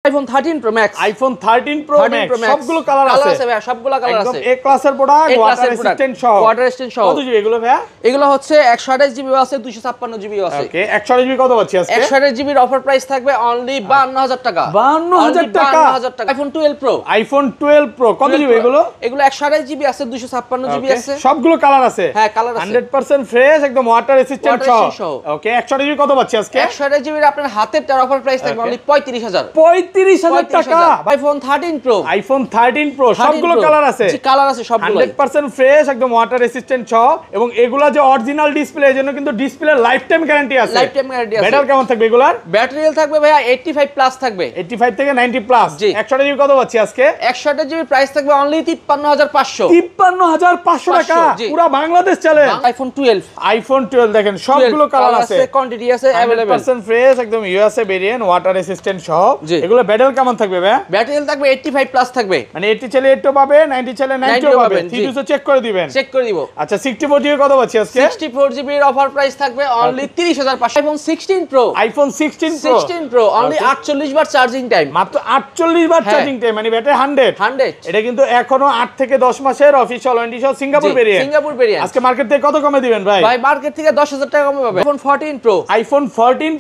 iPhone 13 Pro Max, iPhone 13 Pro Max সবগুলো colour আছে ভাই, সবগুলো কালার আছে। একদম A ক্লাসের প্রোডাক্ট, ওয়াটার রেজিস্ট্যান্ট সহ। ওয়াটার রেজিস্ট্যান্ট সহ। কত জিবি এগুলো ভাইয়া? এগুলো হচ্ছে 128 জিবি আছে, 256 জিবি আছে। ওকে, 128 জিবি কত পাচ্ছি আজকে? 128 জিবির অফার প্রাইস থাকবে অনলি 52000 টাকা। 52000 টাকা। 52000 টাকা। iPhone 12 Pro, iPhone 12 Pro কত জিবি এগুলো? এগুলো 128 জিবি আছে, 256 জিবি আছে। সবগুলো কালার আছে? হ্যাঁ, কালার আছে। 100% ফ্রেশ, একদম ওয়াটার রেজিস্ট্যান্ট সহ। ওকে, 128 জিবি কত পাচ্ছি আজকে? 128 জিবির আপনার হাতের টার অফার প্রাইস থাকবে অনলি 35000। 35000 টাকা। iPhone 13 Pro, iPhone 13 Pro সবগুলো কালার আছে? জি, কালার আছে সবগুলো। 100% ফ্রেশ, একদম ওয়াটার রেজিস্ট্যান্ট সহ, এবং এগুলা যে অরিজিনাল ডিসপ্লে, এজন্য কিন্তু ডিসপ্লে লাইফ টাইম গ্যারান্টি আছে। লাইফ টাইম গ্যারান্টি আছে। ব্যাটারি কেমন থাকবে এগুলার? ব্যাটারি হেলথ থাকবে ভাইয়া 85 প্লাস থাকবে। 85 থেকে 90 প্লাস। 128 জিবি কত পাচ্ছি আজকে? 128 জিবি প্রাইস থাকবে অনলি 53500। 53500 টাকা। পুরো বাংলাদেশ চলে। iPhone 12, iPhone 12 দেখেন সবগুলো কালার আছে, কোয়ান্টিটি আছে अवेलेबल। 100% ফ্রেশ, একদম ইউএসএ ভেরিয়েন্ট, ওয়াটার রেজিস্ট্যান্ট সহ। এগুলো ব্যাটারি কেমন থাকবে ভাই? ব্যাটারি হেলথ থাকবে 85 প্লাস থাকবে। মানে 80 চলে 80 পাবে, 90 চলে 90 পাবে। ফিউচার চেক করে দিবেন? চেক করে দিব। আচ্ছা, 64 জিবি কত পাচ্ছি আজকে? 64 জিবি এর অফার প্রাইস থাকবে only 30500। iPhone 16 Pro, iPhone 16 Pro only 48 বার চার্জিং টাইম। মাত্র 48 বার চার্জিং টাইম, মানে ব্যাটারি 100। এটা কিন্তু এখনো 8 থেকে 10 মাসের অফিশিয়াল ওয়ারেন্টি সহ সিঙ্গাপুর ভেরিয়েন্ট। আজকে মার্কেট থেকে কত কমে দিবেন ভাই? ভাই মার্কেট থেকে 10000 টাকা কমে পাবে। iPhone 14 Pro, iPhone 14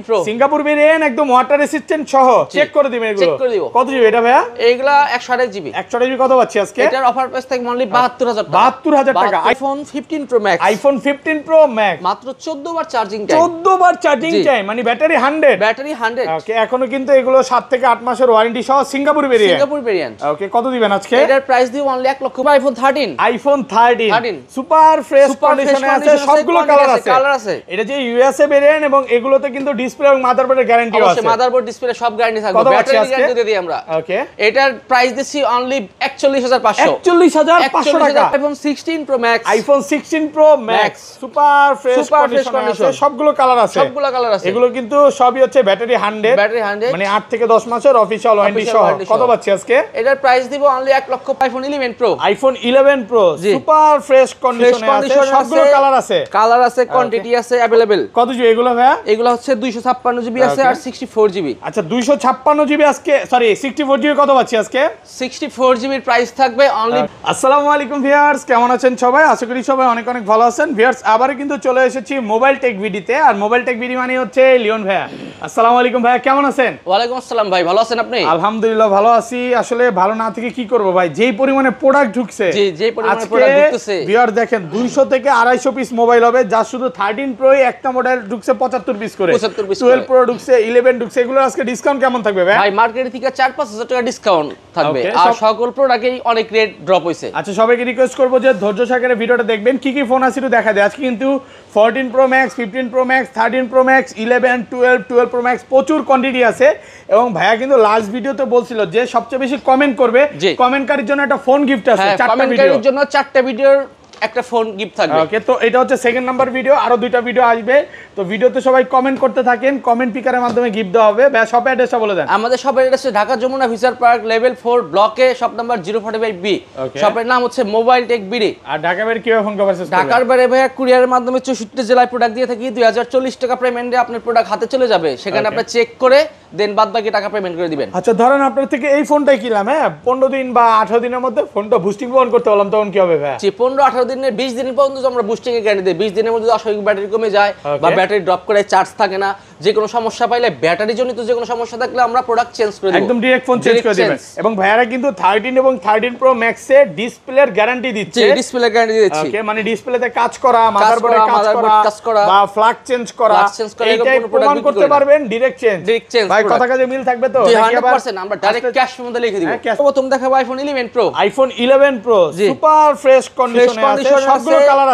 Pro Singapore variant, একদম ওয়াটার রেজিস্ট্যান্ট সহ। চেক করে দিবেন এগুলো? চেক করে দিব। কত জিবি এটা ভাইয়া? এইগুলা 128 জিবি। 128 জিবি কত পাচ্ছি আজকে? এটার অফার প্রাইস থাকবে অনলি 72000 টাকা। 72000 টাকা। iPhone 15 Pro Max, iPhone 15 Pro Max মাত্র 14 বার চার্জিং টাইম। 14 বার চার্জিং টাইম, মানে ব্যাটারি 100। ব্যাটারি 100। ওকে, এখনো কিন্তু এগুলো 7 থেকে 8 মাসের ওয়ারেন্টি সহ সিঙ্গাপুর ভেরিয়েন্ট। ওকে, কত দিবেন আজকে? এটার প্রাইস দিব অনলি 1 লক্ষ। iPhone 13, iPhone 13 সুপার ফ্রেশ কন্ডিশনে আছে, সবগুলো কালার আছে। এটা যে ইউএসএ ভেরিয়েন্ট, এবং এগুলোতে কিন্তু ডিসপ্লে এবং মাদারবোর্ডের গ্যারান্টিও আছে। মাদারবোর্ড ডিসপ্লে সব গ্যারান্টি থাকবে। ব্যাটারি গ্যারান্টি দিয়ে দিই আমরা। ওকে, এটার প্রাইস দিছি অনলি 41500। 41500 টাকা। iPhone 16 Pro Max, iPhone 16 Pro Max super fresh কন্ডিশনে আছে, সবগুলো কালার আছে। এগুলো কিন্তু সবই হচ্ছে ব্যাটারি 100, মানে 8 থেকে 10 মাসের অফিশিয়াল ওয়ারেন্টি সহ। কত পাচ্ছি আজকে? এটার প্রাইস দিব অনলি 1 লক্ষ। iPhone 11 Pro, iPhone 11 Pro super fresh কন্ডিশনে আছে, সবগুলো কালার আছে, কোয়ান্টিটি আছে अवेलेबल। কত জিবি এগুলো ভাইয়া? এগুলো হচ্ছে 256 জিবি আছে আর 64 জিবি। আচ্ছা, 256 জিবি আজকে, সরি 64 জিবি কত পাচ্ছি আজকে? 64 জিবির প্রাইস থাকবে অনলি। আসসালামু আলাইকুম ভিউয়ার্স, কেমন আছেন সবাই? আশা করি সবাই অনেক অনেক ভালো আছেন। ভিউয়ার্স, আবারো কিন্তু চলে এসেছি মোবাইল টেক ভিডিওতে, আর মোবাইল টেক ভিডিও মানে হচ্ছে লিওন ভাইয়া। আসসালামু আলাইকুম ভাইয়া, কেমন আছেন? ওয়ালাইকুম আসসালাম ভাই, ভালো আছেন আপনি? আলহামদুলিল্লাহ ভালো আছি। আসলে ভালো না থেকে কি করব ভাই, যেই পরিমাণে প্রোডাক্ট ঢুকছে, যেই পরিমাণে প্রোডাক্ট ঢুকতেছে, ভিউয়ার দেখেন 200 থেকে 250 পিস মোবাইল হবে, যা শুধু 13 প্রো একটা মডেল ঢুকছে 75 পিস করে, 12 প্রো ঢুকছে, 11 ঢুকছে। এগুলো আজকে ডিসকাউন্ট কেমন থাকবে ভাই? ভাই মার্কেট থেকে 4-5000 টাকা ডিসকাউন্ট থাকবে, আর সকল প্রোডাক্টেই অনেক রেট ড্রপ হইছে। আচ্ছা, সবাইকে রিকোয়েস্ট করব যে ধৈর্য সহকারে ভিডিওটা দেখবেন। কি কি ফোন আছে একটু দেখা দেয়। আজকে কিন্তু 14 Pro Max, 15 Pro Max, 13 Pro Max, 11, 12 Pro Max প্রচুর কোয়ান্টিটি আছে। এবং ভাইয়া কিন্তু লাস্ট ভিডিওতে বলছিল যে সবচেয়ে বেশি কমেন্ট করবে, কমেন্টকারীর জন্য একটা ফোন গিফট আছে। 4টা ভিডিওর জন্য 4টা ভিডিওর একটা ফোন গিফট থাকবে। ওকে, তো এটা হচ্ছে সেকেন্ড নাম্বার ভিডিও, আরো 2টা ভিডিও আসবে। তো ভিডিওতে সবাই কমেন্ট করতে থাকেন, কমেন্ট পিকারের মাধ্যমে গিফট দেওয়া হবে। ভাই শপ অ্যাড্রেসটা বলে দেন। আমাদের শপের address Dhaka Jamuna future park level 4 ব্লকে, শপ নাম্বার 045B। শপের নাম হচ্ছে মোবাইল টেক বিডি। আর ঢাকা বাইরে কিভাবে ফোন কভার করবেন? ঢাকার বাইরে ভাইয়া কুরিয়ারের মাধ্যমে 64 জেলায় প্রোডাক্ট দিয়ে থাকি। 2040 টাকা পেমেন্টে আপনার প্রোডাক্ট হাতে চলে যাবে, সেখানে আপনি চেক করে দেন বাদ বাকি টাকা পেমেন্ট করে দিবেন। আচ্ছা, ধরেন আপনার থেকে এই ফোনটাই কিনলাম, হ্যাঁ 15 দিন বা 18 দিনের মধ্যে ফোনটা বুস্টিং অন করতে বললাম, তখন কি হবে ভাই? 15-18 দিনের 20 দিনের পর্যন্ত আমরা বুস্টিং এর গ্যারান্টি দেই। 20 দিনের মধ্যে অস্বাভাবিক ব্যাটারি কমে যায় বা ব্যাটারি ড্রপ করে, চার্জ থাকে না, যে কোনো সমস্যা পাইলে, ব্যাটারি জনিত যে কোনো সমস্যা থাকলে আমরা প্রোডাক্ট চেঞ্জ করে দেব, একদম ডাইরেক্ট ফোন চেঞ্জ করে দিবেন। এবং ভাইয়ারা কিন্তু 13 এবং 13 প্রো ম্যাক্স এ ডিসপ্লের গ্যারান্টি দিচ্ছে। ডিসপ্লে গ্যারান্টি দিচ্ছি, ওকে, মানে ডিসপ্লেতে কাজ করা, মাদারবোর্ডে কাজ করা বা ফ্ল্যাগ চেঞ্জ করা, এইটাই প্রমাণ করতে পারবেন ডাইরেক্ট চেঞ্জ। ভাই কথা কাজে মিল থাকবে তো? 100% আমরা ডাইরেক্ট ক্যাশ মধ্যে লিখে দিব। প্রথম দেখাবো iPhone 11 Pro। iPhone 11 Pro super fresh কন্ডিশনে আছে, সবগুলো কালার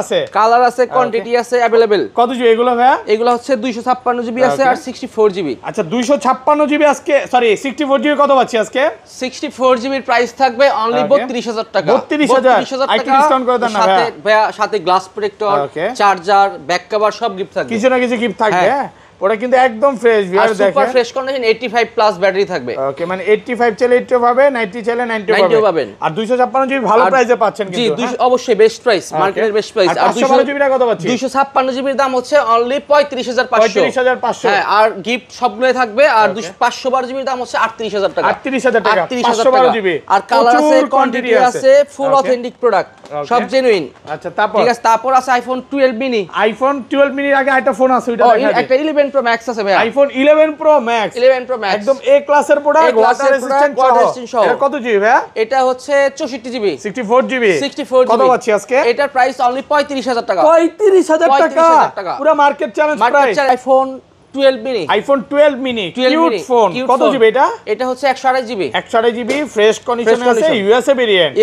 আছে, কোয়ান্টিটি আছে अवेलेबल। কত জিবি এগুলো ভাইয়া? এগুলো হচ্ছে 256 জিবি আছে আর 64 জিবি। আচ্ছা, 256 জিবি আজকে, সরি 64 জিবি কত পাচ্ছি আজকে? 64 জিবির প্রাইস থাকবে অনলি 32000 টাকা। 32000 আইটি ডিসকাউন্ট করে দেন না ভাইয়া? সাথে glass protector, charger, back cover সব গিফট থাকবে। কিছু না কিছু গিফট থাকবে। ওটা কিন্তু একদম ফ্রেশ ভিউয়ার দেখেন super fresh condition 85 plus battery থাকবে। ওকে মানে 85 চলে 80 পাবে, 90 চলে 90 পাবেন। আর 256 জিবি ভালো প্রাইসে পাচ্ছেন কিন্তু। জি অবশ্যই বেস্ট প্রাইস, মার্কেটের বেস্ট প্রাইস। আর 512 জিবি কত পাচ্ছি? 256 জিবির দাম হচ্ছে অনলি 35500। 35500 হ্যাঁ, আর গিফট সবগুলোই থাকবে। আর 512 জিবির দাম হচ্ছে 38000 টাকা। 38000 টাকা 512 জিবি। আর কালার আছে, কোয়ান্টিটি আছে, ফুল অথেন্টিক প্রোডাক্ট, সব জেনুইন। আচ্ছা তারপর ঠিক আছে, তারপর আছে আইফোন 12 মিনি। আইফোন 12 মিনির আগে একটা ফোন আছে ওইটা দেখা একটা 11 প্রো ম্যাক্স আছে ভাই। IPhone 11 pro max 11 pro max একদম এ ক্লাসের প্রোডাক্ট, ওয়াটার রেজিস্ট্যান্ট সহ। এটা কত জিবি ভাই? এটা হচ্ছে 64 জিবি 64 জিবি 64 কত জিবি পাচ্ছি আজকে? এটার প্রাইস অনলি 35000 টাকা। 35000 টাকা 35000 টাকা পুরো market challenge price. IPhone 12 mini. IPhone 12 mini cute phone কত জিবি এটা? এটা হচ্ছে 128 জিবি 128 জিবি ফ্রেশ কন্ডিশনে আছে, ইউএসএ ভেরিয়েন্ট।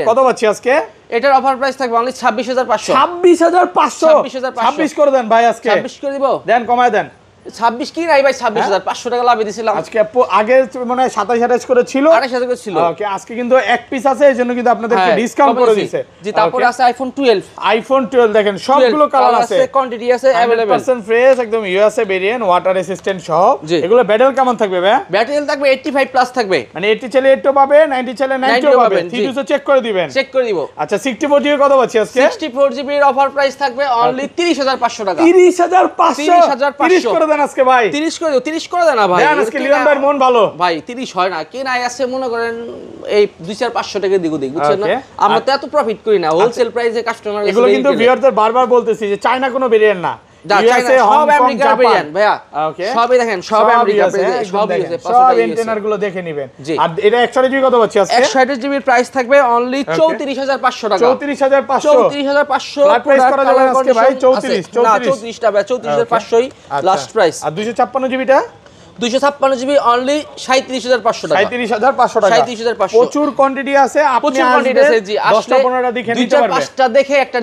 কত পাচ্ছি আজকে? এটার অফার প্রাইস থাকবে অনলি 26500। 26500 26 করে দেন ভাই আজকে। 26 করে দিব? দেন কমায় দেন। 26 কি নাই ভাই, 26500 টাকা লাভে দিছিলাম আজকে। আগে মনে হয় 27 করে ছিল, 28 করে ছিল। ওকে আজকে কিন্তু এক পিস আছে, এজন্য কিন্তু আপনাদেরকে ডিসকাউন্ট করে দিয়েছে। জি তারপর আছে আইফোন 12। আইফোন 12 দেখেন সবগুলো কালার আছে, কোয়ান্টিটি আছে, अवेलेबल 100% ফ্রেশ একদম ইউএসএ ভেরিয়েন্ট, ওয়াটার রেজিস্ট্যান্ট সহ। এগুলো ব্যাটারি কেমন থাকবে ভাই? ব্যাটারি থাকবে 85 প্লাস থাকবে, মানে 80 চলে 80 পাবে, 90 চলে 90 পাবে। থিটুসে চেক করে দিবেন, চেক করে দিব। আচ্ছা 64 জিবি কত পাচ্ছি আজকে? 64 জিবি এর অফার প্রাইস থাকবে অনলি 30500 টাকা। 30500 30 করে দেন আজকে ভাই। 30 করে দিও, 30 করে দেন না ভাই। দেন আজকে লিওন ভাইয়ের মন ভালো ভাই। 30 হয় না, কে নাই আছে মনে করেন এই 2-500 টাকা দিগো দিক, বুঝছেন না? আমরা তো এত প্রফিট করি না, হোলসেল প্রাইসে কাস্টমার। এগুলো কিন্তু ভিউয়ারদের বারবার বলতেছি যে চায়না কোনো ভেরিয়েন্ট না, সব আমেরিকার ভেরিয়েন্ট ভাইয়া। সবই দেখেন, সব আমেরিকার ভেরিয়েন্ট, সবই আছে, সব এন্টেনার গুলো দেখে নেবেন। আর এটা 128 জিবি কত পাচ্ছি আজকে? 128 জিবির প্রাইস থাকবে অনলি 34500 টাকা। 34500 ফ্ল্যাট প্রাইস করা যাবে আজকে ভাই। 34 টা ভাই, 34500ই লাস্ট প্রাইস। আর 256 জিবিটা 256 জিবি অনলি 37500 টাকা। 37500 টাকা 37500 প্রচুর কোয়ান্টিটি আছে, আপনি কোয়ান্টিটি আছে। জি 10টা 15টা দেখে নিতে পারবেন, 2-5টা দেখে একটা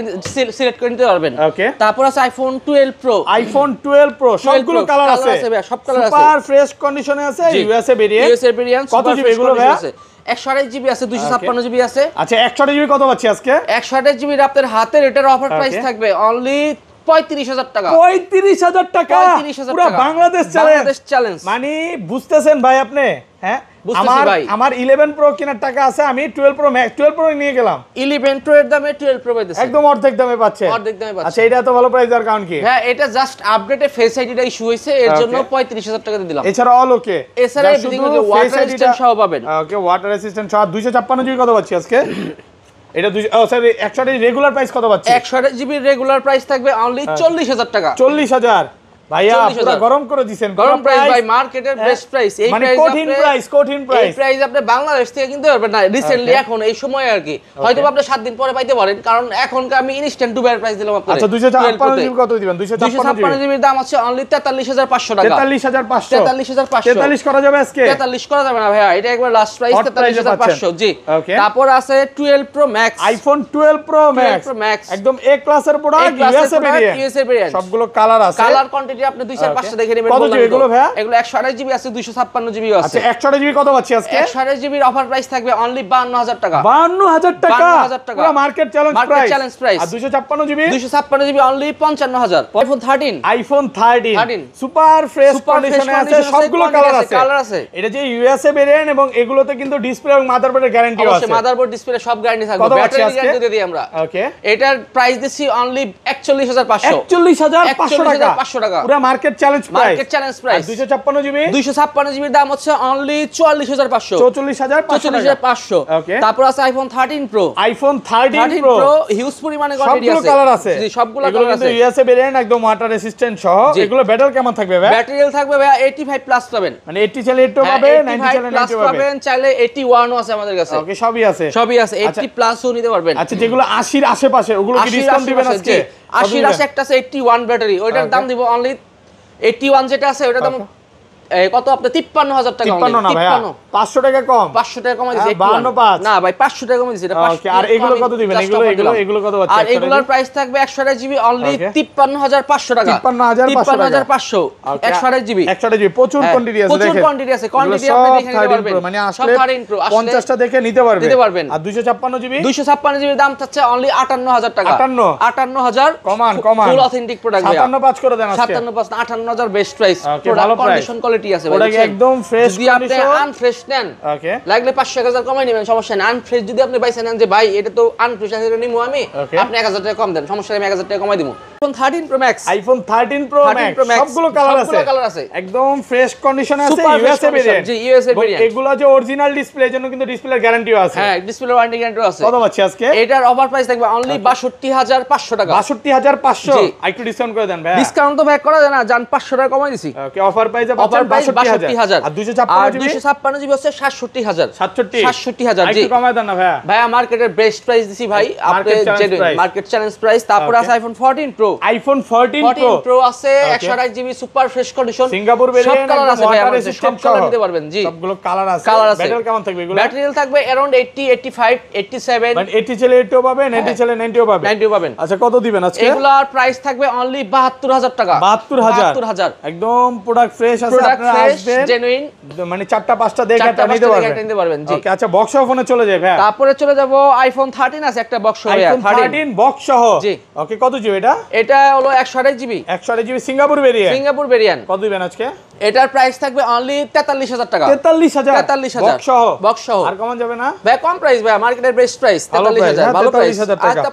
সিলেক্ট করে নিতে পারবেন। ওকে তারপর আছে আইফোন 12 প্রো। আইফোন 12 প্রো সবগুলো কালার আছে ভাই, সব কালার আছে, সুপার ফ্রেশ কন্ডিশনে আছে, ইউএসএ ভেরিয়েন্ট। কত জিবি এগুলো ভাই? 128 জিবি আছে, 256 জিবি আছে। আচ্ছা 128 জিবি কত পাচ্ছি আজকে? 128 জিবি আপনার হাতে, এটার অফার প্রাইস থাকবে অনলি 35000 টাকা। 35000 টাকা পুরো বাংলাদেশ চ্যালেঞ্জ। মানে বুঝতেছেন ভাই আপনি? হ্যাঁ আমার 11 প্রো কেনার টাকা আছে, আমি 12 প্রো ম্যাক্স 12 প্রো নিয়ে গেলাম। 11 প্রো এর দামে 12 প্রো পাইতেছে একদম অর্ধেক দামে পাচ্ছে। আচ্ছা এটা এত ভালো প্রাইস দেওয়ার কারণ কি? হ্যাঁ এটা জাস্ট আপডেটে ফেস আইডিটা ইস্যু হইছে, এর জন্য 35000 টাকা দিয়ে দিলাম। এছাড়া অল ওকে, এছাড়া এভরিথিং ওয়াটার রেজিস্ট্যান্ট সহ পাবেন। ওকে ওয়াটার রেজিস্ট্যান্ট সহ। 256 জিবি কত পাচ্ছি আজকে? এটা সরি 128 রেগুলার প্রাইস কত পাচ্ছি? 128 জিবি রেগুলার প্রাইস থাকবে অনলি 40000 টাকা। 40000 ভাইয়া পুরো গরম করে দিবেন। গরম প্রাইস ভাই, মার্কেটের বেস্ট প্রাইস। এই মানে কঠিন প্রাইস। এই প্রাইস আপনি বাংলাদেশ থেকে কিনতে পারবেন না রিসেন্টলি, এখন এই সময় আর কি। হয়তো আপনি 7 দিন পরে পাইতে পারেন, কারণ এখনকার আমি ইনস্ট্যান্ট দুবাইয়ের প্রাইস দিলাম আপনাদের। আচ্ছা 256 জিবি কত দিবেন? 256 জিবির দাম আছে অনলি 43500 টাকা। 43500 43 করা যাবে আজকে? 43 করা যাবে না ভাইয়া, এটা একবার লাস্ট প্রাইস 43500। জি তারপর আছে 12 pro max. IPhone 12 pro max একদম এ ক্লাসের প্রোডাক্ট, ইউএসএ ভেরিয়েন্ট, সবগুলো কালার আছে। কালার কোয়ান্টিটি আপনি 2-5টা দেখে নেবেন। কত জিবি এগুলো ভাইয়া? এগুলো 128 জিবি আছে, 256 জিবি আছে। আচ্ছা 128 জিবি কত পাচ্ছি আজকে? 128 জিবির অফার প্রাইস থাকবে অনলি 52000 টাকা। 52000 টাকা পুরো মার্কেট চ্যালেঞ্জ প্রাইস। আর 256 GB 256 GB only 55000। IPhone 13 super fresh কন্ডিশনে আছে, সবগুলো কালার আছে। এটা যে ইউএসএ ভেরিয়েন্ট এবং এগুলোতে কিন্তু ডিসপ্লে এবং মাদারবোর্ডের গ্যারান্টিও আছে। অবশ্যই মাদারবোর্ড ডিসপ্লে সব গ্যারান্টি থাকবে, ব্যাটারি গ্যারান্টি দিয়ে দিই আমরা। ওকে এটার প্রাইস দিছি অনলি 41500। 41500 টাকা পুরো মার্কেট চ্যালেঞ্জ প্রাইস। 256 জিবি 256 জিবির দাম হচ্ছে অনলি 44500। 44500 ওকে। তারপর আছে iPhone 13 pro. IPhone 13 pro huge পরিমাণে কোয়ান্টিটি আছে, সবগুলো কালার আছে। জি সবগুলো কালার আছে। ইউএসএ ভেরিয়েন্ট একদম ওয়াটার রেজিস্ট্যান্ট সহ। এগুলো ব্যাটারি কেমন থাকবে ভাই? ব্যাটারি থাকবে ভাই 85 প্লাস পাবেন, মানে 80 চলে 80 পাবে, 90 চলে 90 পাবেন। চাইলে 81 ও আছে আমাদের কাছে। ওকে সবই আছে 80 প্লাসও নিতে পারবেন। আচ্ছা যেগুলো 80 এর আশেপাশে ওগুলো কি ডিসকাউন্ট দিবেন আজকে? 80 এর আছে একটা আছে 81 ব্যাটারি, ওইটার দাম দিব অনলি 81 যেটা আছে ওইটার দাম কত আপনি 53000 টাকা 53 না ভাইয়া 500 টাকা কম 500 টাকা কমাই দিছি 52 না ভাই 500 টাকা কমাই দিছি এটা 500 আর এগুলো কত দিবেন এগুলো কত পাচ্ছেন আর এগুলোর প্রাইস থাকবে 128 জিবি অনলি 53500 টাকা 53500 128 জিবি 128 জিবি প্রচুর কোয়ান্টিটি আছে দেখেন প্রচুর কোয়ান্টিটি আছে কোয়ান্টিটি আপনি দেখে নিতে পারবেন মানে আসলে 50 টা দেখে নিতে পারবেন আর 256 জিবি 256 জিবি দাম থাকছে অনলি 58000 টাকা 58000 কমান ফুল অথেন্টিক প্রোডাক্ট 57.5 করে দেন আজকে 57.5 58000 best price product condition quality আছে ভাই প্রোডাক্ট একদম ফ্রেশ যদি আপনি আনফ্রেশ নেন ওকে লাগলে 500 কমাই নেবেন সমস্যা নেই আনফ্রেশ যদি আপনি বাইসে নেন যে ভাই এটা তো আনফ্রেশ আছে নিমু আমি আপনি 1000 টাকা কম দেন সমস্যা নেই আমি 1000 টাকা কমাই দিমু আইফোন 13 প্রো ম্যাক্স সবগুলো কালার আছে একদম ফ্রেশ কন্ডিশনে আছে ইউএসএ ভেরিয়েন্ট জি ইউএসএ ভেরিয়েন্ট এগুলো যে অরিজিনাল ডিসপ্লে জন্য কিন্তু ডিসপ্লের গ্যারান্টিও আছে হ্যাঁ ডিসপ্লে ওয়ারেন্টি গ্যারান্টিও আছে কত পাচ্ছি আজকে এটার অফার প্রাইস থাকবে অনলি 62500 টাকা 62500 একটু ডিসকাউন্ট করে দেন ভাই ডিসকাউন্ট তো ভাই করা যায় না জান 500 টাকা কমাই দিছি ওকে অফার প্রাইসে পাচ্ছেন 62000 আর 256 জিবি হচ্ছে 67000 67000 জি একটু কমাই দেন না ভাই মার্কেটের বেস্ট প্রাইস দিছি ভাই আপনি মার্কেট চ্যালেঞ্জ প্রাইস তারপর আছে আইফোন 14 প্রো আইফোন 14 প্রো আছে 128 GB super fresh condition Singapore variant colour আছে ভাই আমাদের সব কালার নিতে পারবেন জি সবগুলো কালার আছে ব্যাটারি কেমন থাকবে এগুলো ব্যাটারি থাকবে अराउंड 80 85 87 মানে 80 চলে 80 পাবেন 90 চলে 90 পাবেন 90 পাবেন আচ্ছা কত দিবেন আজকে এগুলার প্রাইস থাকবে অনলি 72000 টাকা 72000 একদম প্রোডাক্ট ফ্রেশ আছে আপনারা আসবেন জেনুইন মানে 4টা 5টা দেখে এটা নিতে পারবেন জি ওকে আচ্ছা বক্স ফোনে চলে যাই ভাই তারপরে চলে যাব আইফোন 13 আছে একটা বক্স হবে আইফোন 13 বক্স সহ জি ওকে কত জিবি এটা হলো 128 জিবি 128 জিবি সিঙ্গাপুর ভেরিয়েন্ট কত দিবেন আজকে এটার প্রাইস থাকবে অনলি 43000 টাকা 43000 বক্স সহ আর কমান যাবে না ভাই কম প্রাইস ভাই মার্কেটের বেস্ট প্রাইস 43000 ভালো প্রাইস আর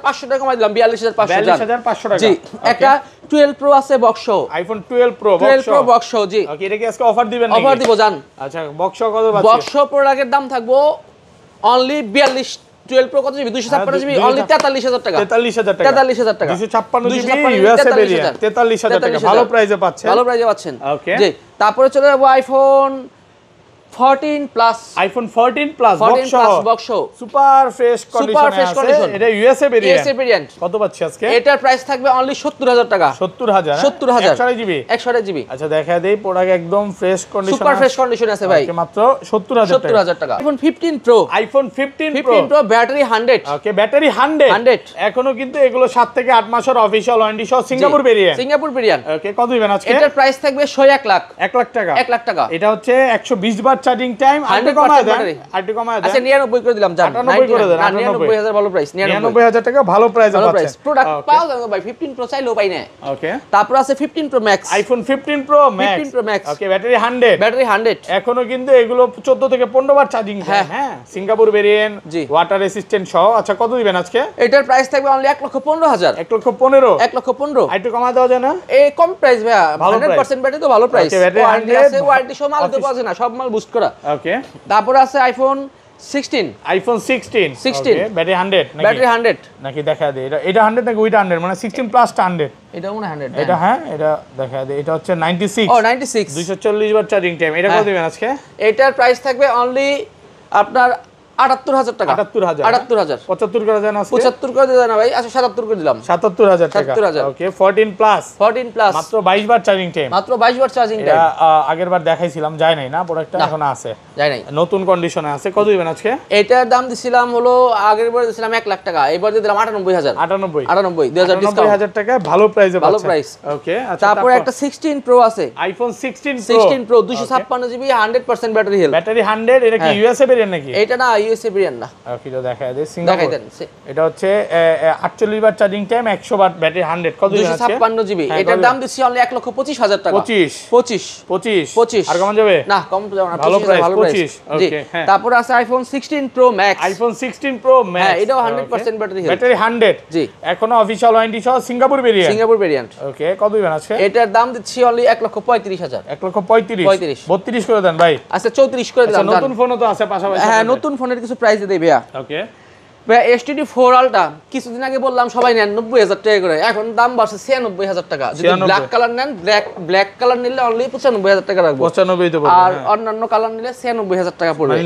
500 টাকা কমাই দিলাম 42500 টাকা জি একটা 12 প্রো আছে বক্স সহ আইফোন 12 প্রো বক্স সহ জি ওকে এটা কি আজকে অফার দিবেন নাকি অফার দিব জান আচ্ছা বক্স সহ কত পাচ্ছেন বক্স সহ প্রোডাক্টের দাম থাকবো অনলি 42 12 প্রো কত জিবি 256 জিবি অনলি 43000 টাকা 43000 টাকা 256 জিবি ইউএসএ ভেরিয়েন্ট 43000 টাকা ভালো প্রাইসে পাচ্ছেন ওকে জি তারপরে চলে যাব iPhone 14 plus iPhone 14 plus box super fresh condition এটা ইউএসএ ভেরিয়েন্ট কত পাচ্ছি আজকে এটার প্রাইস থাকবে অনলি 70000 টাকা 70000 128 জিবি আচ্ছা দেখা দেই প্রোডাক্ট একদম fresh condition super fresh condition আছে ভাই মাত্র 70000 টাকা iPhone 15 pro battery 100 okay battery 100 এখনো কিন্তু এগুলো 7 থেকে 8 মাসের অফিশিয়াল ওয়ারেন্টি সহ সিঙ্গাপুর ভেরিয়েন্ট ওকে কত দিবেন আজকে এটার প্রাইস থাকবে 1 লাখ 1 লাখ টাকা 1 লাখ টাকা এটা হচ্ছে 120 বার চার্জিং টাইম আরেকটু কমায় দেন আচ্ছা 99 করে দিলাম জান 98 করে দেন 99000 ভালো প্রাইস 99000 টাকা ভালো প্রাইসে পাচ্ছেন প্রোডাক্ট পাওয়া যাবে ভাই 15 প্রো চাইলেও পাই না ওকে তারপর আছে 15 pro max iPhone 15 pro max okay battery 100 এখনো কিন্তু এগুলো 14 থেকে 15 বার চার্জিং হ্যাঁ সিঙ্গাপুর ভেরিয়েন্ট ওয়াটার রেসিস্ট্যান্ট সহ আচ্ছা কত দিবেন আজকে এটার প্রাইস থাকবে অনলি 1,15,000 1,15,000 একটু কমা দেওয়া যায় না এই কম প্রাইস ভাই 100% ব্যাটারি তো ভালো প্রাইস ওয়ারেন্টি সহ মাল দিতে পারছে না সব মাল বুস্ট করা ওকে তারপর আছে আইফোন 16 ব্যাটারি 100 নাকি দেখা দেই এটা 100 নাকি ওইটা 100 মানে 16 প্লাস 100 এটা মনে 100 এটা হ্যাঁ এটা দেখা দেই এটা হচ্ছে 96 ও 96 240 বার চার্জিং টাইম এটা কত দিবেন আজকে এটার প্রাইস থাকবে অনলি আপনার 78000 টাকা 78000 75 করে দেন আজকে 75 করে দেন না ভাই আচ্ছা 77 করে দিলাম 77000 টাকা ওকে 14 প্লাস মাত্র 22 বার চার্জিং টাইম এটা আগের বার দেখাইছিলাম যায় নাই না প্রোডাক্টটা এখন আছে যায় নাই নতুন কন্ডিশনে আছে কত দিবেন আজকে এটার দাম দিছিলাম হলো আগের বার দিছিলাম 1 লাখ টাকা এবার দিয়ে দিলাম 98 2000 টাকা ভালো প্রাইসে ভালো প্রাইস ওকে আচ্ছা তারপর একটা 16 প্রো আছে iPhone 16 pro 256 GB 100% battery health battery 100 এটা কি ইউএসএ ভেরিয়েন্ট নাকি এটা না ইউএসএ ভেরিয়েন্ট না ওকে তো দেখায় দেই সিঙ্গাপুর এটা হচ্ছে 48 বার চার্জিং টাইম 100 বার ব্যাটারি 100 কত দিবেন আজকে 256 জিবি এটার দাম দিছি অনলি 1,25,000 টাকা 25 আর কম যাবে না কম যাবে না ভালো প্রাইস ওকে তারপর আছে আইফোন 16 প্রো ম্যাক্স হ্যাঁ এটাও 100% ব্যাটারি হেলথ ব্যাটারি 100 জি এখনো অফিশিয়াল ওয়ারেন্টি সহ সিঙ্গাপুর ভেরিয়েন্ট ওকে কত দিবেন আজকে এটার দাম দিচ্ছি অনলি 1,35,000 1,35,000 32 করে দেন ভাই আচ্ছা 34 করে দিলাম নতুন ফোনও তো আছে পাশাপাশি হ্যাঁ নতুন ফোনের কিছু প্রাইস দেই ভাইয়া ওকে ভাই STD 4 আলটা কিছুদিন আগে বললাম সবাই নেন 90000 টাকা করে এখন দাম বাড়ছে 96000 টাকা যদি ব্ল্যাক কালার নেন ব্ল্যাক কালার নিলে অনলি 95000 টাকা রাখবো 95 তো আর অন্যান্য কালার নিলে 96000 টাকা পড়বে